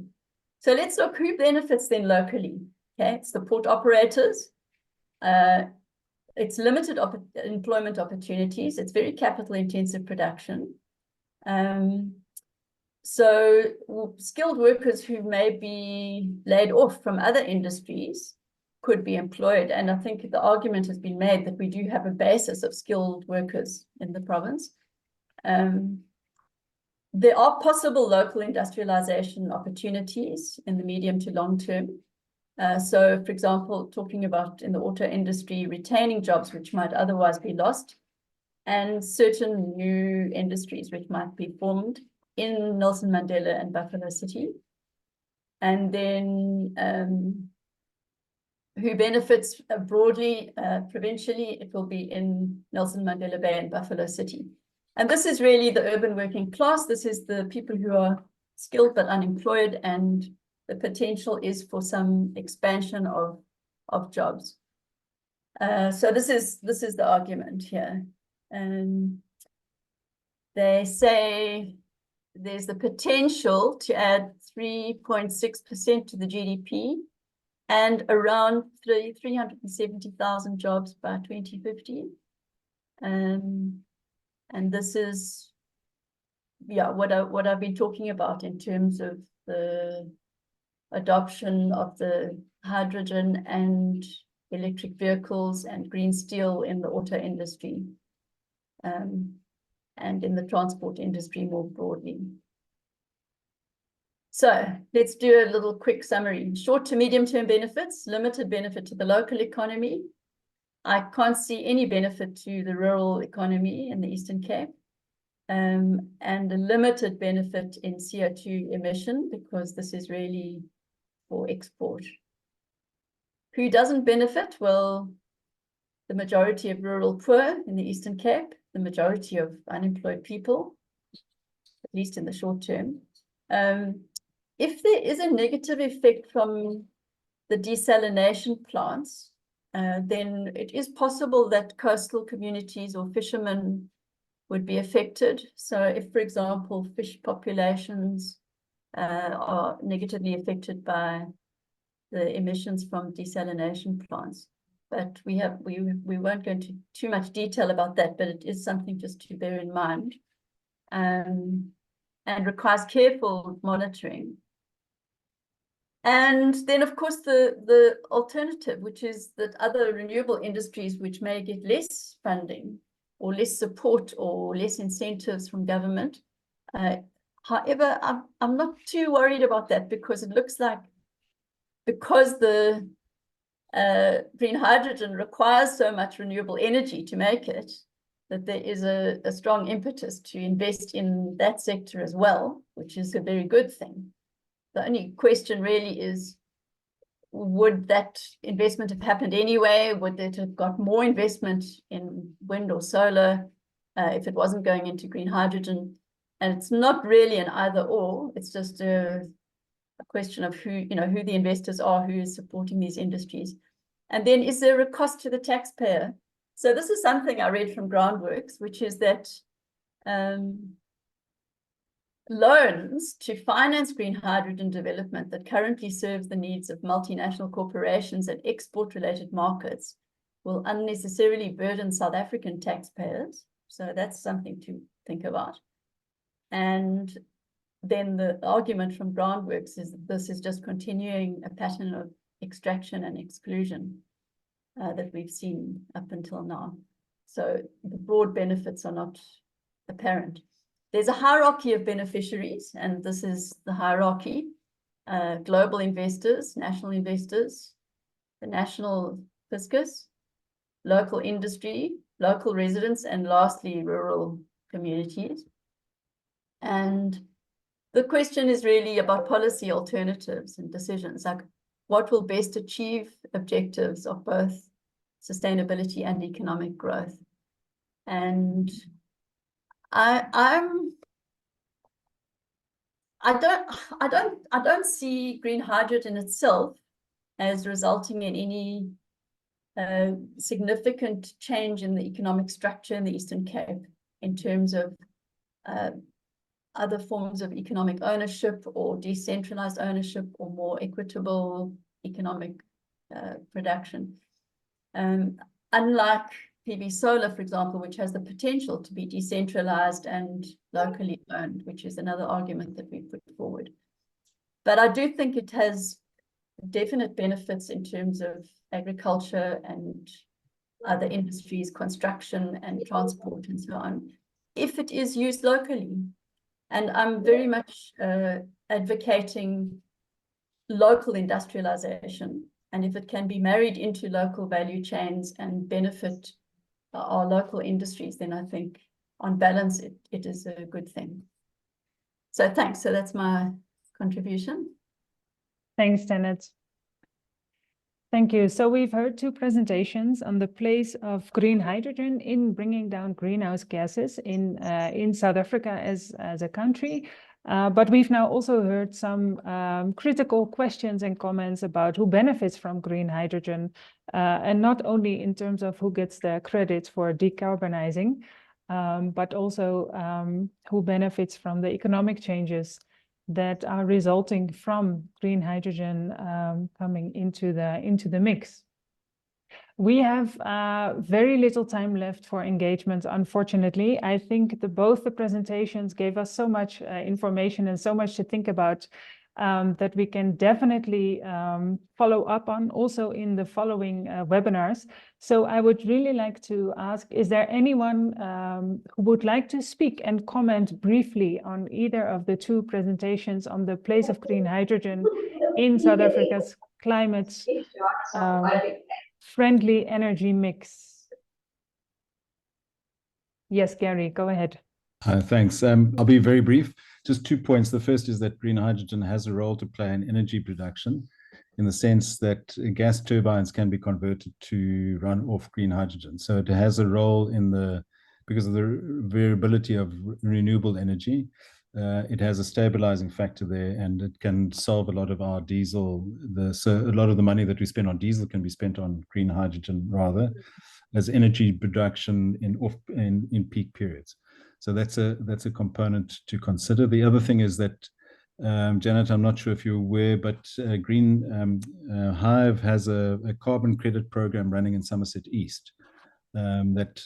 So let's look who benefits then locally. Okay, it's the port operators. It's limited employment opportunities. It's very capital intensive production. So skilled workers who may be laid off from other industries could be employed. And I think the argument has been made that we do have a basis of skilled workers in the province. There are possible local industrialization opportunities in the medium to long term. So, for example, talking about in the auto industry, retaining jobs which might otherwise be lost, and certain new industries which might be formed in Nelson Mandela and Buffalo City. And then who benefits broadly, provincially, it will be in Nelson Mandela Bay and Buffalo City. And this is really the urban working class. This is the people who are skilled but unemployed, and the potential is for some expansion of jobs. So this is the argument here. And they say there's the potential to add 3.6% to the GDP and around 370,000 jobs by 2050. And this is, yeah, what I've been talking about in terms of the adoption of the hydrogen and electric vehicles and green steel in the auto industry, and in the transport industry more broadly. So let's do a little quick summary. Short to medium-term benefits, limited benefit to the local economy. I can't see any benefit to the rural economy in the Eastern Cape, and a limited benefit in CO2 emission, because this is really for export. Who doesn't benefit? Well, the majority of rural poor in the Eastern Cape, the majority of unemployed people, at least in the short term. If there is a negative effect from the desalination plants, then it is possible that coastal communities or fishermen would be affected. So if, for example, fish populations are negatively affected by the emissions from desalination plants. But we won't go into too much detail about that, but it is something just to bear in mind, and requires careful monitoring. And then, of course, the alternative, which is that other renewable industries which may get less funding or less support or less incentives from government. However, I'm not too worried about that, because it looks like, because the green hydrogen requires so much renewable energy to make it, that there is a strong impetus to invest in that sector as well, which is a very good thing. The only question really is, would that investment have happened anyway? Would it have got more investment in wind or solar if it wasn't going into green hydrogen? And it's not really an either or, it's just a question of who the investors are, who is supporting these industries. And then, is there a cost to the taxpayer? So this is something I read from Groundworks, which is that loans to finance green hydrogen development that currently serves the needs of multinational corporations and export-related markets will unnecessarily burden South African taxpayers. So that's something to think about. And then the argument from Groundworks is that this is just continuing a pattern of extraction and exclusion that we've seen up until now. So the broad benefits are not apparent. There's a hierarchy of beneficiaries, and this is the hierarchy: global investors, national investors, the national fiscus, local industry, local residents, and lastly, rural communities. And the question is really about policy alternatives and decisions, like what will best achieve objectives of both sustainability and economic growth. And I don't see green hydrogen itself as resulting in any significant change in the economic structure in the Eastern Cape in terms of other forms of economic ownership or decentralized ownership or more equitable economic production. Unlike PV solar, for example, which has the potential to be decentralized and locally owned, which is another argument that we put forward. But I do think it has definite benefits in terms of agriculture and other industries, construction and transport and so on, if it is used locally. And I'm very much advocating local industrialization. And if it can be married into local value chains and benefit our local industries, then I think on balance, it is a good thing. So thanks. So that's my contribution. Thanks, Janet. Thank you. So we've heard two presentations on the place of green hydrogen in bringing down greenhouse gases in South Africa as a country. But we've now also heard some critical questions and comments about who benefits from green hydrogen, and not only in terms of who gets the credit for decarbonizing, but also who benefits from the economic changes that are resulting from green hydrogen coming into the mix. We have very little time left for engagement, unfortunately. I think both the presentations gave us so much information and so much to think about that we can definitely follow up on also in the following webinars. So I would really like to ask, is there anyone who would like to speak and comment briefly on either of the two presentations on the place of green hydrogen in South Africa's climate friendly energy mix? Yes, Gary, go ahead. Thanks. I'll be very brief. Just 2 points. The first is that green hydrogen has a role to play in energy production in the sense that gas turbines can be converted to run off green hydrogen. So it has a role in because of the variability of renewable energy, it has a stabilizing factor there, and it can solve a lot of our diesel. So a lot of the money that we spend on diesel can be spent on green hydrogen rather as energy production in peak periods. So that's a component to consider. The other thing is that, Janet, I'm not sure if you're aware, but Hive has a carbon credit program running in Somerset East that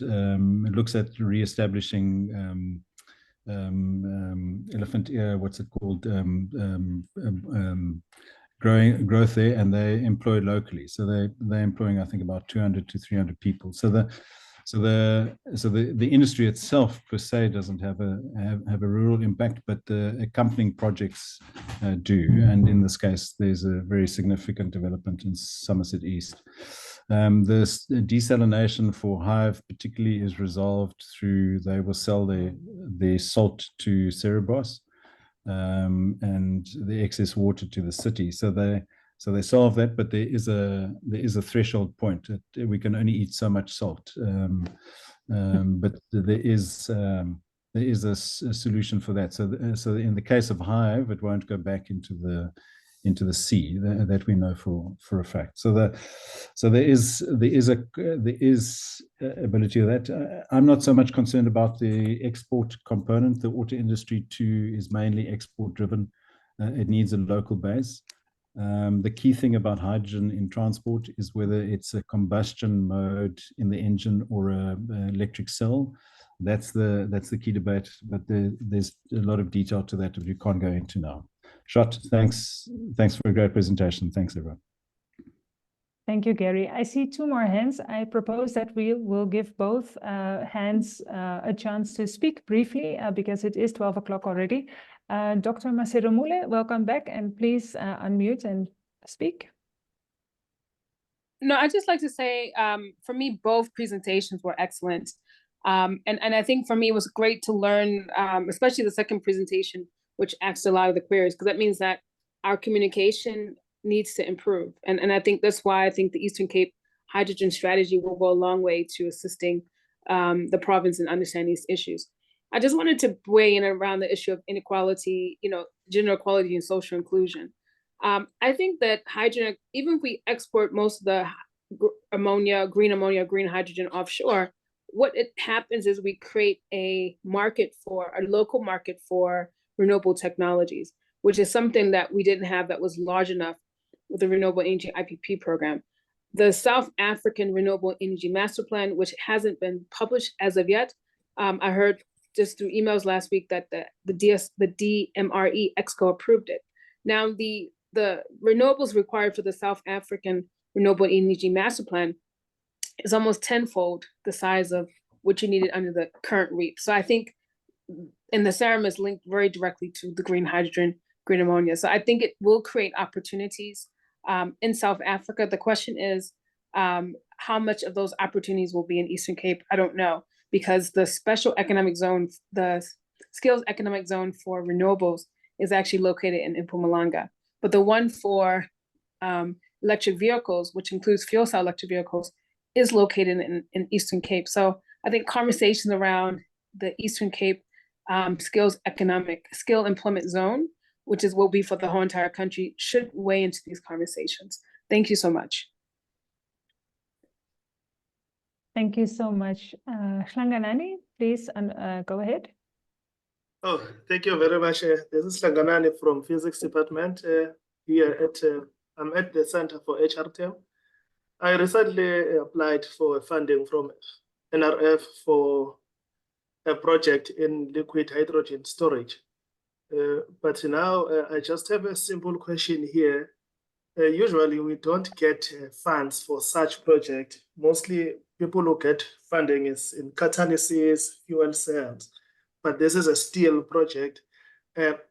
looks at re-establishing elephant ear, what's it called, growth there, and they employ locally. So they're employing, I think, about 200 to 300 people. So the industry itself per se doesn't have a rural impact, but the accompanying projects do. And in this case, there's a very significant development in Somerset East. The desalination for Hive particularly is resolved through, they will sell their salt to Cerebos and the excess water to the city. So they solve that, but there is a threshold point. We can only eat so much salt, but there is a solution for that. So in the case of Hive, it won't go back into the sea, that we know for a fact. So there is ability of that. I'm not so much concerned about the export component. The auto industry too is mainly export driven. It needs a local base. The key thing about hydrogen in transport is whether it's a combustion mode in the engine or an electric cell. That's the key debate, but there's a lot of detail to that that we can't go into now. Shot, thanks for a great presentation. Thanks, everyone. Thank you, Gary. I see two more hands. I propose that we will give both hands a chance to speak briefly because it is 12 o'clock already. Dr. Maseromule, welcome back, and please unmute and speak. No, I'd just like to say, for me, both presentations were excellent. And I think for me, it was great to learn, especially the second presentation, which asked a lot of the queries, because that means that our communication needs to improve. And I think that's why I think the Eastern Cape hydrogen strategy will go a long way to assisting the province in understanding these issues. I just wanted to weigh in around the issue of inequality, gender equality and social inclusion. I think that hydrogen, even if we export most of the ammonia, green hydrogen offshore, what it happens is we create a local market for renewable technologies, which is something that we didn't have that was large enough with the Renewable Energy IPP program. The South African Renewable Energy Master Plan, which hasn't been published as of yet, I heard just through emails last week that the DMRE EXCO approved it. Now, the renewables required for the South African Renewable Energy Master Plan is almost tenfold the size of what you needed under the current REAP. So I think, and the SARAM is linked very directly to the green hydrogen, green ammonia. So I think it will create opportunities in South Africa. The question is, how much of those opportunities will be in Eastern Cape? I don't know, because the special economic zone, the skills economic zone for renewables is actually located in Mpumalanga. But the one for electric vehicles, which includes fuel cell electric vehicles, is located in Eastern Cape. So I think conversations around the Eastern Cape skill employment zone, which will be for the whole entire country, should weigh into these conversations. Thank you so much. Thank you so much. Hlanganani, please go ahead. Oh, thank you very much. This is Hlanganani from Physics Department here I'm at the Center for HRTM. I recently applied for funding from NRF for a project in liquid hydrogen storage. But now I just have a simple question here. Usually we don't get funds for such project. Mostly people who get funding is in catalysis, fuel cells, but this is a steel project.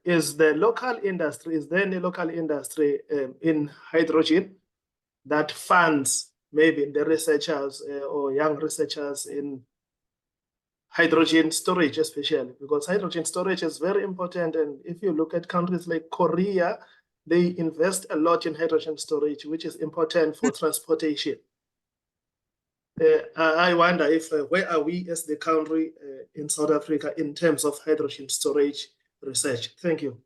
Is there any local industry in hydrogen that funds maybe the researchers or young researchers in hydrogen storage, especially because hydrogen storage is very important? And if you look at countries like Korea, they invest a lot in hydrogen storage, which is important for transportation. I wonder if where are we as the country in South Africa in terms of hydrogen storage research? Thank you.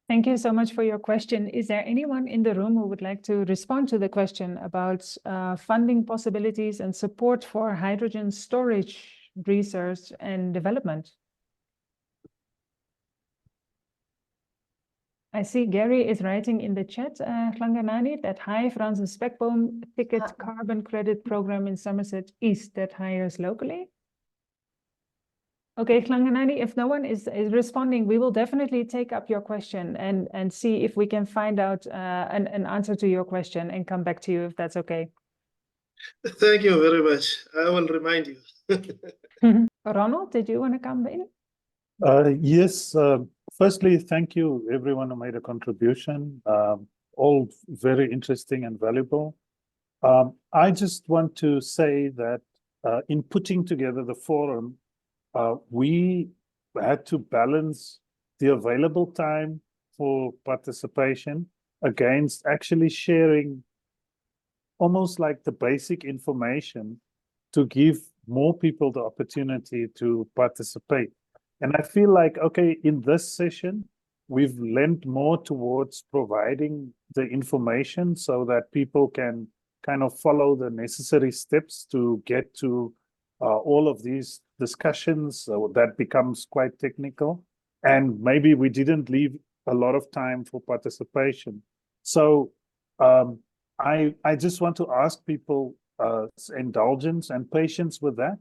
Thank you so much for your question. Is there anyone in the room who would like to respond to the question about funding possibilities and support for hydrogen storage research and development? I see Gary is writing in the chat, Hlanganani, that hi, Francis Spekboom ticket carbon credit program in Somerset East that hires locally. Okay, Hlanganani, if no one is responding, we will definitely take up your question and see if we can find out an answer to your question and come back to you if that's okay. Thank you very much. I will remind you. Ronald, did you want to come in? Yes. Firstly, thank you everyone who made a contribution. All very interesting and valuable. I just want to say that in putting together the forum, we had to balance the available time for participation against actually sharing almost like the basic information to give more people the opportunity to participate. And I feel like, okay, in this session, we've lent more towards providing the information so that people can kind of follow the necessary steps to get to all of these discussions that becomes quite technical. And maybe we didn't leave a lot of time for participation. So I just want to ask people indulgence and patience with that,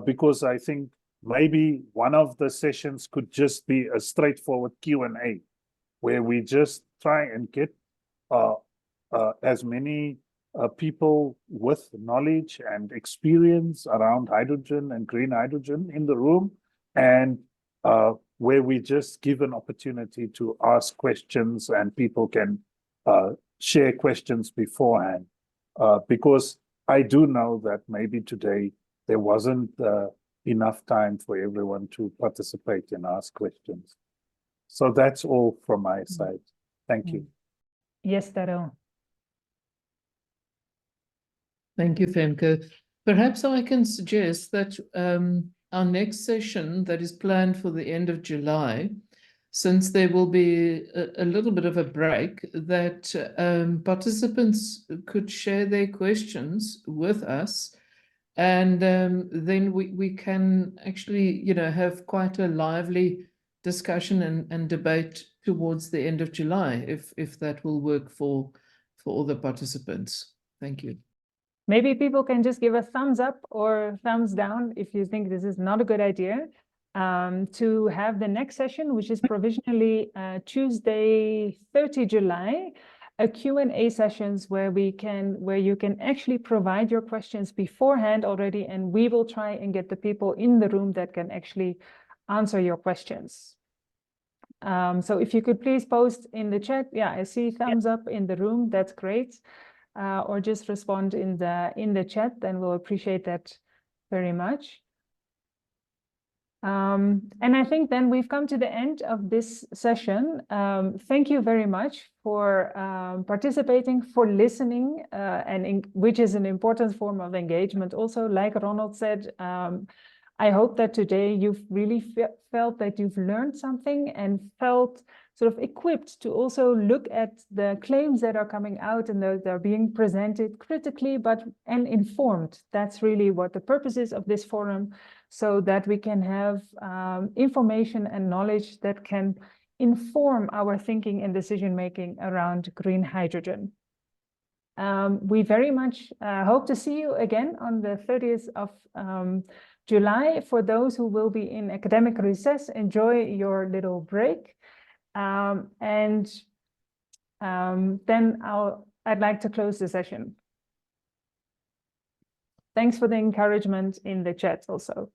because I think maybe one of the sessions could just be a straightforward Q&A, where we just try and get as many people with knowledge and experience around hydrogen and green hydrogen in the room, and where we just give an opportunity to ask questions and people can share questions beforehand. Because I do know that maybe today there wasn't enough time for everyone to participate and ask questions. So that's all from my side. Thank you. Yes, Darryl. Thank you, Femke. Perhaps I can suggest that our next session that is planned for the end of July, since there will be a little bit of a break, that participants could share their questions with us. And then we can actually, have quite a lively discussion and debate towards the end of July, if that will work for all the participants. Thank you. Maybe people can just give a thumbs up or thumbs down if you think this is not a good idea, to have the next session, which is provisionally Tuesday, 30 July, a Q&A sessions where you can actually provide your questions beforehand already, and we will try and get the people in the room that can actually answer your questions. So if you could please post in the chat, yeah, I see thumbs up in the room, that's great. Or just respond in the chat, then we'll appreciate that very much. And I think then we've come to the end of this session. Thank you very much for participating, for listening, which is an important form of engagement. Also, like Ronald said, I hope that today you've really felt that you've learned something and felt sort of equipped to also look at the claims that are coming out and they're being presented critically and informed. That's really what the purpose is of this forum, so that we can have information and knowledge that can inform our thinking and decision making around green hydrogen. We very much hope to see you again on the 30th of July. For those who will be in academic recess, enjoy your little break. Then I'd like to close the session. Thanks for the encouragement in the chat also.